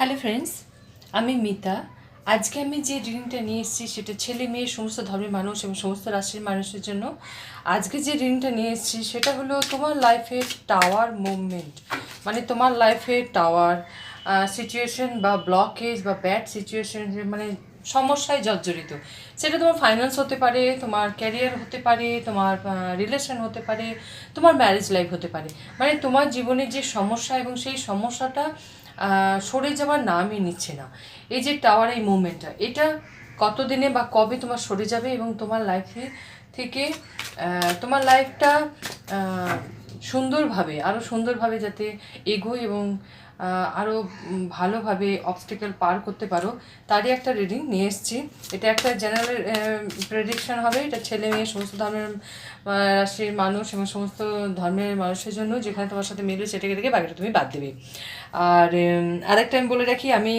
Hello friends, আমি মিতা। আজকে আমি যে রিডিংটা নিয়ে এসেছি সেটা ছেলে মেয়ে সমস্ত ধর্মের মানুষ এবং সমস্ত রাশির মানুষের জন্য। আজকে যে রিডিংটা নিয়ে এসেছি সেটা হলো তোমার লাইফের টাওয়ার মুভমেন্ট, মানে তোমার লাইফের টাওয়ার সিচুয়েশন বা ব্লকেজ বা ব্যাড সিচুয়েশন, মানে সমস্যায় জর্জরিত। সেটা তোমার ফাইন্যান্স হতে পারে, তোমার ক্যারিয়ার হতে পারে, তোমার রিলেশন হতে পারে, তোমার ম্যারেজ লাইফ হতে পারে। মানে তোমার জীবনে যে সমস্যা এবং সেই সমস্যাটা সরে যাওয়ার নামই নিচ্ছে না। এই যে টাওয়ার, এই মুভমেন্টটা, এটা কতদিনে বা কবে তোমার সরে যাবে এবং তোমার লাইফে থেকে তোমার লাইফটা সুন্দরভাবে, আরও সুন্দরভাবে যাতে এগোয় এবং আরও ভালোভাবে অবস্টেকেল পার করতে পারো, তারই একটা রিডিং নিয়ে এসেছি। এটা একটা জেনারেল প্রেডিকশন হবে। এটা ছেলে মেয়ে সমস্ত ধর্মের রাশির মানুষ এবং সমস্ত ধর্মের মানুষের জন্য, যেখানে তোমার সাথে মিলবে সেটাকে দেখে বাকিটা তুমি বাদ দেবে। আর আরেকটা আমি বলে রাখি, আমি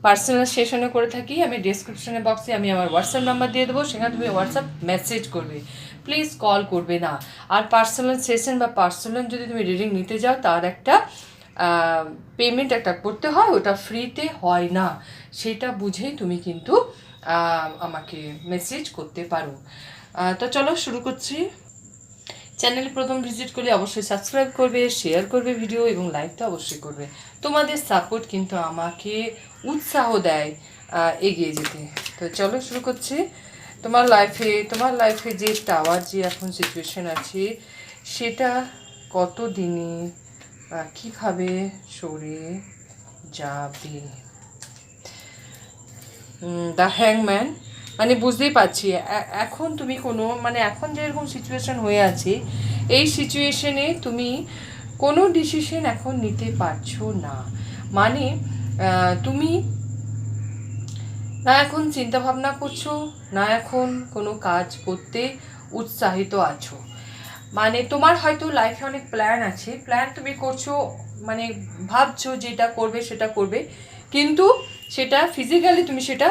পার্সোনাল সেশনে করে থাকি। আমি ডেসক্রিপশনে বক্সে আমি আমার হোয়াটসঅ্যাপ নাম্বার দিয়ে দেবো, সেখানে তুমি হোয়াটসঅ্যাপ মেসেজ করবে, প্লিজ কল করবে না। আর পার্সোনাল সেশন বা পার্সোনাল যদি তুমি রিডিং নিতে যাও, তার একটা পেমেন্ট একটা করতে হয়, ওটা ফ্রিতে হয় না। সেটা বুঝেই তুমি কিন্তু আমাকে মেসেজ করতে পারো। তো চলো শুরু করছি। চ্যানেলে প্রথম ভিজিট করলে অবশ্যই সাবস্ক্রাইব করবে, শেয়ার করবে ভিডিও এবং লাইক তো অবশ্যই করবে। তোমাদের সাপোর্ট কিন্তু আমাকে উৎসাহ দেয় এগিয়ে যেতে। তো চলো শুরু করছি। তোমার লাইফে যে টাওয়ার, যে এখন সিচুয়েশন আছে, সেটা কত দিনে কীভাবে সরে যাবে। দ্য হ্যাংম্যান, মানে বুঝতেই পারছি এখন তুমি কোনো, মানে এখন যেরকম সিচুয়েশন হয়ে আছে, এই সিচুয়েশনে তুমি কোনো ডিসিশন এখন নিতে পারছো না। মানে তুমি না এখন চিন্তা ভাবনা করছো, না এখন কোনো কাজ করতে উৎসাহিত আছো। মানে তোমার হয়তো লাইফে অনেক প্ল্যান আছে, প্ল্যান তুমি করছো, মানে ভাবছো যেটা করবে সেটা করবে, কিন্তু সেটা ফিজিক্যালি তুমি সেটা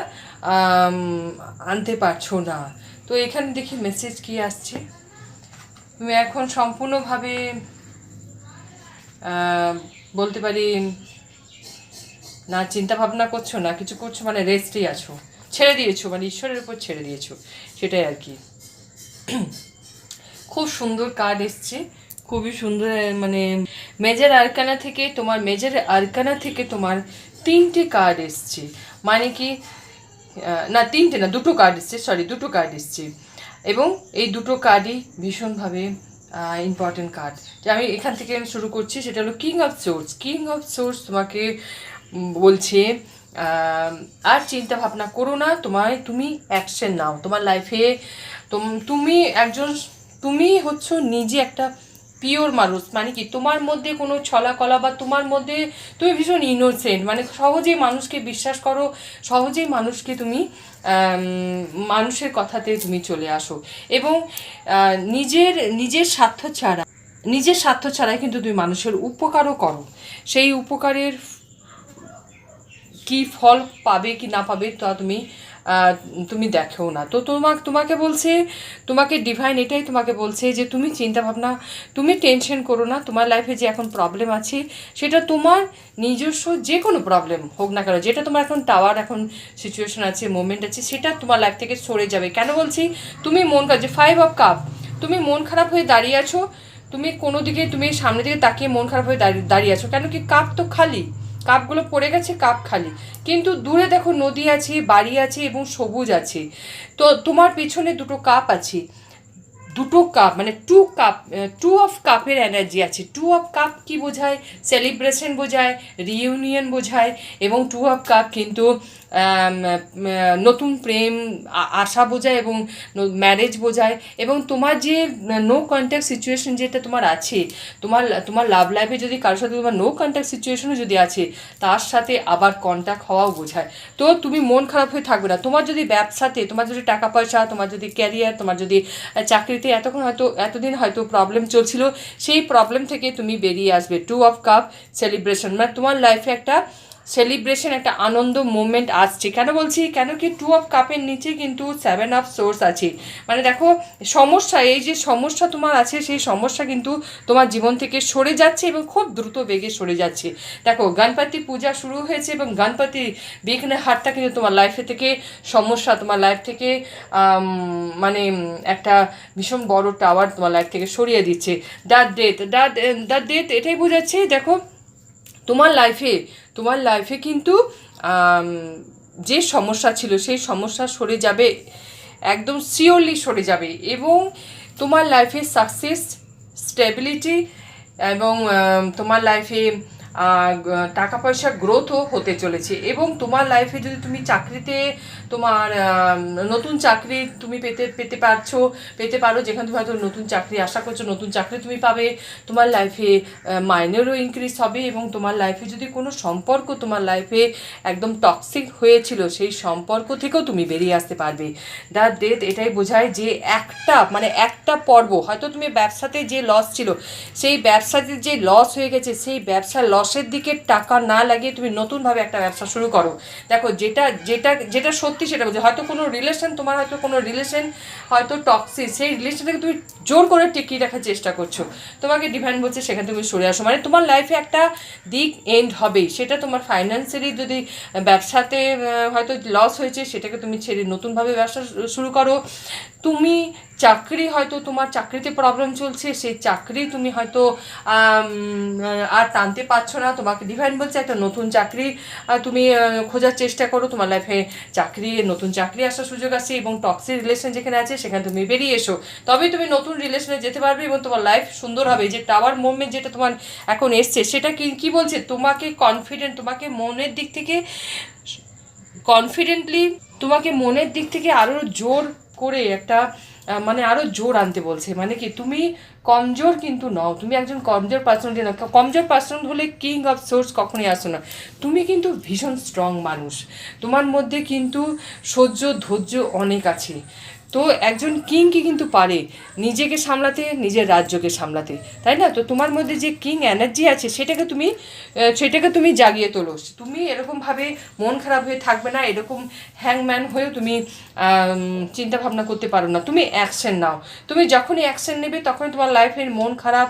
আনতে পারছো না। তো এখানে দেখি মেসেজ কি আসছে। তুমি এখন সম্পূর্ণভাবে বলতে পারি না চিন্তা ভাবনা করছো, না কিছু করছো, মানে রেস্টেই আছো, ছেড়ে দিয়েছো, মানে ঈশ্বরের উপর ছেড়ে দিয়েছো, সেটাই আর কি। খুব সুন্দর কার্ড এসছে, খুবই সুন্দর। মানে মেজর আরকানা থেকে তোমার 3টে কার্ড এসছে। মানে কি না 3টে না, 2টো কার্ড এসছে, দুটো কার্ড এসছে। এবং এই দুটো কার্ডই ভীষণভাবে ইম্পর্টেন্ট কার্ড। যে আমি এখান থেকে শুরু করছি, সেটা হলো কিং অফ সোর্স তোমাকে বলছে আর চিন্তা ভাবনা করো না, তুমি অ্যাকশন নাও তোমার লাইফে। তুমি হচ্ছে নিজে একটা পিওর মানুষ। মানে কি তোমার মধ্যে কোনো ছলা কলা বা তোমার মধ্যে তুমি ভীষণ ইনোসেন্ট, মানে সহজেই মানুষকে বিশ্বাস করো, সহজেই মানুষকে তুমি মানুষের কথাতে তুমি চলে আসো এবং নিজের স্বার্থ ছাড়াই কিন্তু তুমি মানুষের উপকারও করো। সেই উপকারের কি ফল পাবে কি না পাবে তা তুমি দেখো না। তো তোমাকে বলছে, তোমাকে ডিভাইন এটাই তোমাকে বলছে যে তুমি চিন্তা ভাবনা, তুমি টেনশন করো না। তোমার লাইফে যে এখন প্রবলেম আছে, সেটা তোমার নিজস্ব যে কোনো প্রবলেম হোক না কেন, যেটা তোমার এখন টাওয়ার এখন সিচুয়েশন আছে, মোমেন্ট আছে, সেটা তোমার লাইফ থেকে সরে যাবে। কেন বলছি, তুমি যে 5 অফ কাপ, তুমি মন খারাপ হয়ে দাঁড়িয়ে আছো, তুমি কোনো দিকে, তুমি সামনের দিকে তাকিয়ে মন খারাপ হয়ে দাঁড়িয়ে আছো। কেন কি কাপ তো খালি, কাপগুলো পড়ে গেছে, কাপ খালি, কিন্তু দূরে দেখো নদী আছে, বাড়ি আছে এবং সবুজ আছে। তো তোমার পেছনে 2টো কাপ আছে, 2টো কাপ মানে 2 অফ কাপের এনার্জি আছে। 2 অফ কাপ কি বোঝায়? সেলিব্রেশন বোঝায়, রিইউনিয়ন বোঝায় এবং 2 অফ কাপ কিন্তু নতুন প্রেম আশা বোঝায় এবং ম্যারেজ বোঝায়। এবং তোমার যে নো কন্ট্যাক্ট সিচুয়েশন যেটা তোমার আছে, তোমার লাভ লাইফে যদি কারোর সাথে তোমার নো কন্ট্যাক্ট সিচুয়েশনও যদি আছে, তার সাথে আবার কন্ট্যাক্ট হওয়াও বোঝায়। তো তুমি মন খারাপ হয়ে থাকবে না। তোমার যদি ব্যবসাতে, তোমার যদি টাকা পয়সা, তোমার যদি ক্যারিয়ার, তোমার যদি চাকরিতে এতদিন হয়তো প্রবলেম চলছিল, সেই প্রবলেম থেকে তুমি বেরিয়ে আসবে। 2 অফ কাপ সেলিব্রেশন, মানে তোমার লাইফে একটা সেলিব্রেশন, একটা আনন্দ মুভমেন্ট আসছে। কেন বলছি, কেন কি 2 অফ কাপের নিচে কিন্তু 7 অফ সোর্স আছে। মানে দেখো সমস্যা, এই যে সমস্যা তোমার আছে সেই সমস্যা কিন্তু তোমার জীবন থেকে সরে যাচ্ছে এবং খুব দ্রুত বেগে সরে যাচ্ছে। দেখো গণপতি পূজা শুরু হয়েছে এবং গণপতি বিঘ্ন হারটা কিন্তু তোমার লাইফে থেকে সমস্যা, তোমার লাইফ থেকে মানে একটা ভীষণ বড় টাওয়ার তোমার লাইফ থেকে সরিয়ে দিচ্ছে। দ্য ডেথ এটাই বোঝাচ্ছে, দেখো তোমার লাইফে কিন্তু যে সমস্যা ছিল সেই সমস্যা সরে যাবে, একদম শিওরলি সরে যাবে। এবং তোমার লাইফে সাকসেস, স্টেবিলিটি এবং তোমার লাইফে টাকা পয়সা গ্রোথও হতে চলেছে। এবং তোমার লাইফে যদি তুমি চাকরিতে তোমার নতুন চাকরি তুমি পেতে পারো, যেখানে তুমি হয়তো নতুন চাকরি আশা করছো, নতুন চাকরি তুমি পাবে। তোমার লাইফে মাইনেরও ইনক্রিজ হবে এবং তোমার লাইফে যদি কোনো সম্পর্ক তোমার লাইফে একদম টক্সিক হয়েছিল সেই সম্পর্ক থেকেও তুমি বেরিয়ে আসতে পারবে। দ্য ডেথ এটাই বোঝায় যে একটা পর্ব, হয়তো তুমি ব্যবসাতে যে লস ছিল সেই ব্যবসাতে যে লস হয়ে গেছে, সেই ব্যবসার লসের দিকে টাকা না লাগিয়ে তুমি নতুনভাবে একটা ব্যবসা শুরু করো। দেখো যেটা সত্যি সেটা বলছে, হয়তো কোনো রিলেশন, তোমার হয়তো কোনো রিলেশন হয়তো টক্সিক, সেই রিলেশনটাকে তুমি জোর করে টিকিয়ে রাখার চেষ্টা করছো, তোমাকে ডিভাইন বলছে সেখানে তুমি সরে আসো। মানে তোমার লাইফে একটা দিক এন্ড হবেই, সেটা তোমার ফাইন্যান্সিয়ালি যদি ব্যবসাতে হয়তো লস হয়েছে সেটাকে তুমি ছেড়ে নতুনভাবে ব্যবসা শুরু করো। তুমি চাকরি, হয়তো তোমার চাকরিতে প্রবলেম চলছে, সেই চাকরি তুমি হয়তো আর টানতে পারছো না, তোমাকে ডিভাইন বলছে একটা নতুন চাকরি তুমি খোঁজার চেষ্টা করো। তোমার লাইফে নতুন চাকরি আসার সুযোগ আছে এবং টক্সিক রিলেশন যেখানে আছে সেখানে তুমি বেরিয়ে এসো, তবেই তুমি নতুন রিলেশনে যেতে পারবে এবং তোমার লাইফ সুন্দর হবে। যে টাওয়ার মুভমেন্ট যেটা তোমার এখন এসছে সেটা কি বলছে, তোমাকে কনফিডেন্ট, তোমাকে মনের দিক থেকে কনফিডেন্টলি, তোমাকে মনের দিক থেকে আরও জোর করে একটা মানে আরও জোর আনতে বলছে। মানে কি তুমি কমজোর কিন্তু নও, তুমি একজন কমজোর পার্সোনালিটি না। কমজোর পার্সন হলে কিং অফ সোর্স কখনোই আসো না। তুমি কিন্তু ভীষণ স্ট্রং মানুষ, তোমার মধ্যে কিন্তু সহ্য ধৈর্য অনেক আছে। তো একজন কিংকে কিন্তু পারে নিজেকে সামলাতে, নিজের রাজ্যকে সামলাতে, তাই না? তো তোমার মধ্যে যে কিং এনার্জি আছে সেটাকে তুমি জাগিয়ে তোলো। তুমি এরকমভাবে মন খারাপ হয়ে থাকবে না, এরকম হ্যাংম্যান হয়েও তুমি চিন্তা ভাবনা করতে পারো না। তুমি অ্যাকশন নাও, তুমি যখনই অ্যাকশন নেবে তখনই তোমার লাইফের মন খারাপ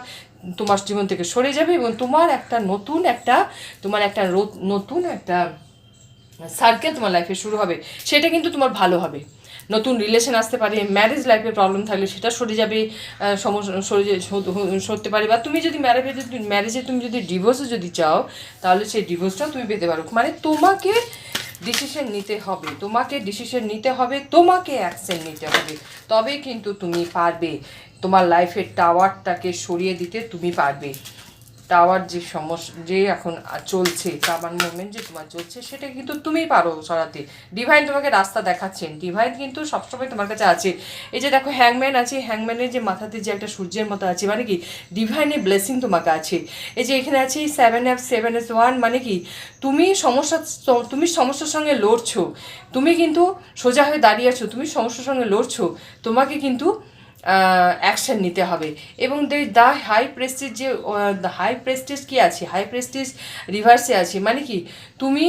তোমার জীবন থেকে সরে যাবে এবং তোমার একটা নতুন একটা সার্কেল তোমার লাইফে শুরু হবে, সেটা কিন্তু তোমার ভালো হবে। নতুন রিলেশন আসতে পারে, ম্যারেজ লাইফে প্রবলেম থাকলে সেটা সরে যাবে, সরতে পারে। বা তুমি যদি ম্যারেজে তুমি যদি ডিভোর্সও যদি চাও তাহলে সেই ডিভোর্সটাও তুমি পেতে পারো। মানে তোমাকে ডিসিশন নিতে হবে, তোমাকে অ্যাকশন নিতে হবে, তবে কিন্তু তুমি পারবে তোমার লাইফের টাওয়ারটাকে সরিয়ে দিতে, তুমি পারবে। টাওয়ার যে সমস্যা যে এখন চলছে, টাওয়ার মুভমেন্ট যে তোমার চলছে সেটা কিন্তু তুমিই পারো সরাতে। ডিভাইন তোমাকে রাস্তা দেখাচ্ছেন, ডিভাইন কিন্তু সবসময় তোমার কাছে আছে। এই যে দেখো হ্যাংম্যান আছে, হ্যাংম্যানের যে মাথাতে যে একটা সূর্যের মতো আছে, মানে কি ডিভাইনের ব্লেসিং তোমাকে আছে। এই যে এখানে আছে 7F7S1, মানে কি তুমি সমস্যার সঙ্গে লড়ছো, তুমি কিন্তু সোজা হয়ে দাঁড়িয়ে আছো, তুমি সমস্যার সঙ্গে লড়ছো, তোমাকে কিন্তু অ্যাকশন নিতে হবে। এবং দ্য হাই প্রেস্টিজ কি আছে, হাই প্রেস্টিজ রিভার্সে আছে। মানে কি তুমি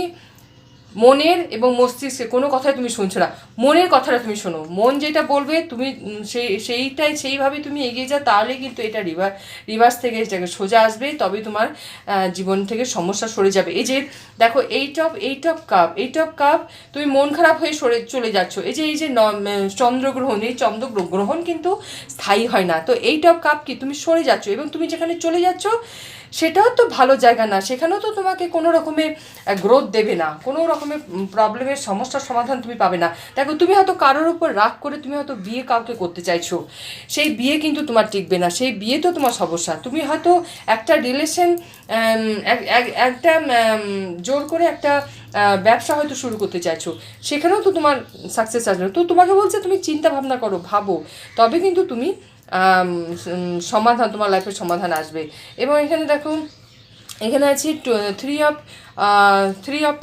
মনের এবং মস্তিষ্কে কোনো কথাই তুমি শুনছো না, মনের কথাটা তুমি শোনো। মন যেটা বলবে তুমি সেইভাবে তুমি এগিয়ে যাও, তাহলে কিন্তু এটা রিভার্স থেকে এটাকে সোজা আসবে, তবে তোমার জীবন থেকে সমস্যা সরে যাবে। এই যে দেখো এইট অফ কাপ, তুমি মন খারাপ হয়ে চলে যাচ্ছ। এই যে চন্দ্রগ্রহণ, এই চন্দ্রগ্রহণ কিন্তু স্থায়ী হয় না। তো এইট অফ কাপ কি, তুমি সরে যাচ্ছ এবং তুমি যেখানে চলে যাচ্ছ সেটাও তো ভালো জায়গা না, সেখানেও তো তোমাকে কোনো রকমের গ্রোথ দেবে না, কোনো রকমের প্রবলেমের সমস্যার সমাধান তুমি পাবে না। দেখো তুমি হয়তো কারোর উপর রাগ করে তুমি হয়তো বিয়ে কাউকে করতে চাইছো, সেই বিয়ে কিন্তু তোমার টিকবে না, সেই বিয়ে তো তোমার সমস্যা। তুমি হয়তো একটা রিলেশন একটা জোর করে একটা ব্যবসা হয়তো শুরু করতে চাইছো, সেখানেও তো তোমার সাকসেস আসবে। তো তোমাকে বলছে তুমি চিন্তা ভাবনা করো, ভাবো, তবে কিন্তু তুমি তোমার লাইফের সমাধান আসবে। এবং এখানে দেখো এখানে আছে থ্রি অফ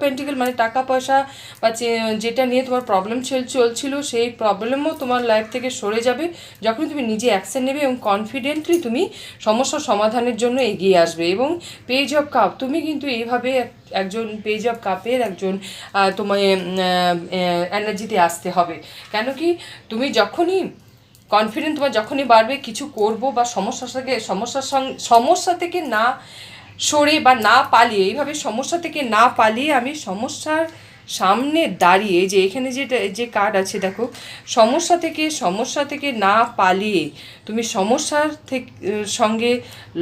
পেন্টিকল মানে টাকা পয়সা বা যেটা নিয়ে তোমার প্রবলেম চলছিল সেই প্রবলেমও তোমার লাইফ থেকে সরে যাবে যখন তুমি নিজে অ্যাকশন নেবে এবং কনফিডেন্টলি তুমি সমস্যার সমাধানের জন্য এগিয়ে আসবে। এবং পেজ অফ কাপ, তুমি কিন্তু এইভাবে একজন পেজ অফ কাপের একজন তোমার এনার্জিতে আসতে হবে। কেন কি তুমি যখনই কনফিডেন্ট তোমার যখনই বাড়বে কিছু করবো বা সমস্যা থেকে না সরে বা না পালিয়ে, এইভাবে সমস্যা থেকে না পালিয়ে আমি সমস্যার সামনে দাঁড়িয়ে, যে এখানে যে কার্ড আছে দেখো, সমস্যা থেকে না পালিয়ে তুমি সমস্যার সঙ্গে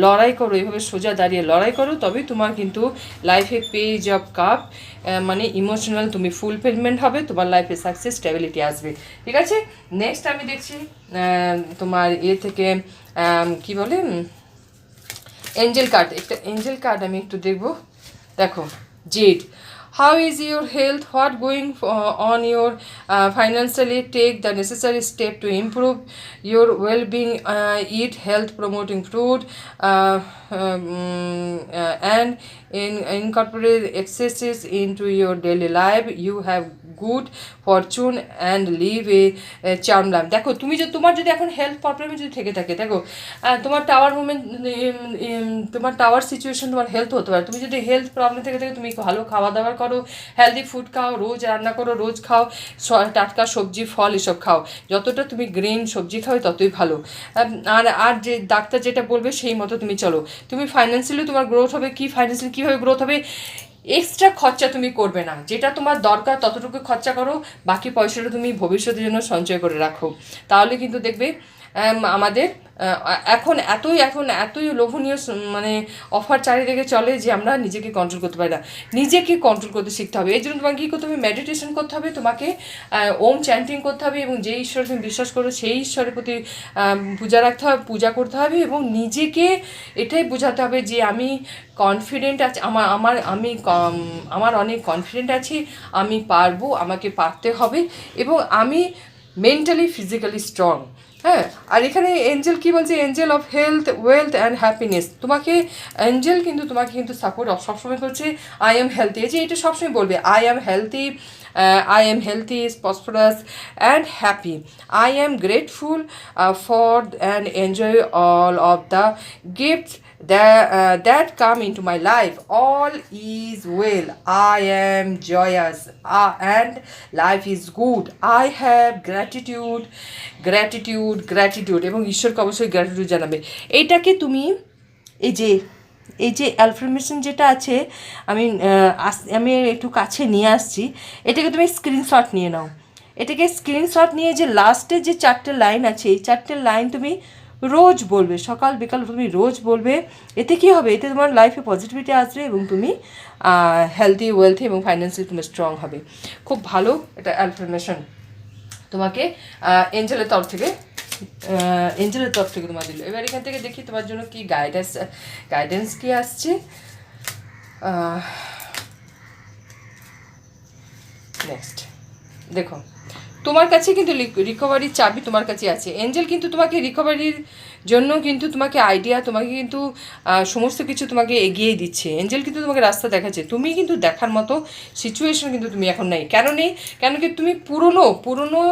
লড়াই করো, এইভাবে সোজা দাঁড়িয়ে লড়াই করো, তবে তোমার কিন্তু লাইফে পেজ অফ কাপ মানে ইমোশনাল তুমি ফুলফিলমেন্ট হবে, তোমার লাইফে সাকসেস স্টেবিলিটি আসবে। ঠিক আছে, নেক্সট আমি দেখছি তোমার থেকে কি বলে এঞ্জেল কার্ড, একটা এঞ্জেল কার্ড আমি একটু দেখবো। দেখো Z, how is your health, what going on your financially, take the necessary step to improve your well-being, eat health promoting food, and incorporate exercise into your daily life, you have good fortune and live a charm life। দেখো তুমি তোমার যদি এখন health প্রবলেমে যদি থেকে থাকে, দেখো তোমার টাওয়ার সিচুয়েশন, তোমার হেলথ হতে পারে। তুমি যদি হেলথ প্রবলেম থেকে থাকে, তুমি ভালো খাওয়া দাওয়া করো, হেলদি ফুড খাও, রোজ রান্না করো, রোজ খাও, টাটকা সবজি ফল এসব খাও, যতটা তুমি গ্রিন সবজি খাও ততই ভালো। আর যে ডাক্তার যেটা বলবে সেই মতো তুমি চলো। তুমি ফাইন্যান্সিয়ালি তোমার গ্রোথ হবে। ফাইন্যান্সিয়ালি কীভাবে গ্রোথ হবে? এক্সট্রা খরচা তুমি করবে না, যেটা তোমার দরকার ততটুকু খরচা করো, বাকি পয়সাটা তুমি ভবিষ্যতের জন্য সঞ্চয় করে রাখো। তাহলে কিন্তু দেখবে আমাদের এখন এতই লোভনীয় মানে অফার চারিদিকে চলে যে আমরা নিজেকে কন্ট্রোল করতে পারি না। নিজেকে কন্ট্রোল করতে শিখতে হবে। এই জন্য তোমাকে কী করতে হবে? মেডিটেশন করতে হবে, তোমাকে ওম চ্যান্টিং করতে হবে, এবং যে ঈশ্বর তুমি বিশ্বাস করো সেই ঈশ্বরের প্রতি পূজা করতে হবে, এবং নিজেকে এটাই বোঝাতে হবে যে আমি কনফিডেন্ট আছি, আমার অনেক কনফিডেন্ট আছি, আমি পারবো, আমাকে পারতে হবে, এবং আমি মেন্টালি ফিজিক্যালি স্ট্রং। হ্যাঁ, আর এখানে এঞ্জেল কী বলছে? Angel of health, wealth and happiness. Angel কিন্তু তোমাকে কিন্তু সাপোর্ট সবসময় করছে। আই এম হেলথি, এই যে এটা সবসময় বলবে, I am healthy, prosperous and happy. I am grateful for and enjoy all of the gifts that come into my life. All is well. I am joyous and life is good. I have gratitude. এবং ঈশ্বরকে অবশ্যই gratitude জানাবে। এইটাকে তুমি এই যে affirmation যেটা আছে, আমি একটু কাছে নিয়ে আসছি, এটাকে তুমি স্ক্রিনশট নিয়ে নাও। এটাকে স্ক্রিনশট নিয়ে যে লাস্টে যে 4টে লাইন আছে, এই 4টে লাইন তুমি রোজ বলবে, সকাল বিকাল তুমি রোজ বলবে। এতে কী হবে? এতে তোমার লাইফে পজিটিভিটি আসবে, এবং তুমি হেলদি, ওয়েলথি এবং ফাইন্যান্সিয়ালি তুমি স্ট্রং হবে। খুব ভালো এটা অ্যাফার্মেশন তোমাকে এঞ্জেলের তরফ থেকে তোমার দিল। এবার এখান থেকে দেখি তোমার জন্য কি গাইডেন্স কি আসছে। নেক্সট দেখো, তোমার কাছে কিন্তু রিকভারির চাবি তোমার কাছে আছে। এঞ্জেল কিন্তু তোমাকে রিকভারির জন্য কিন্তু তোমাকে আইডিয়া, তোমাকে কিন্তু সমস্ত কিছু তোমাকে এগিয়ে দিচ্ছে। এঞ্জেল কিন্তু তোমাকে রাস্তা দেখাচ্ছে। তুমি কিন্তু দেখার মতো সিচুয়েশন কিন্তু তুমি এখন নেই। কেন কি তুমি পুরনো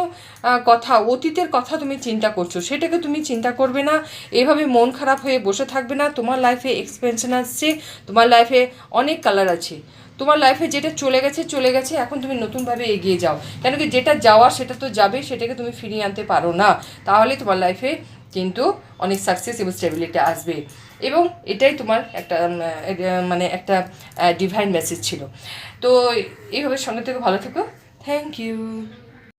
কথা, অতীতের কথা তুমি চিন্তা করছো, সেটাকে তুমি চিন্তা করবে না। এভাবে মন খারাপ হয়ে বসে থাকবে না। তোমার লাইফে এক্সপেনশন আসছে, তোমার লাইফে অনেক কালার আছে। তোমার লাইফে যেটা চলে গেছে, এখন তুমি নতুনভাবে এগিয়ে যাও। কেন কি যেটা যাওয়া সেটা তো যাবে, সেটাকে তুমি ফিরিয়ে আনতে পারো না। তাহলে তোমার লাইফে কিন্তু অনেক সাকসেস এবং স্টেবিলিটি আসবে। এবং এটাই তোমার একটা ডিভাইন মেসেজ ছিল। তো এইভাবে সঙ্গে থেকে ভালো থেকো। Thank you.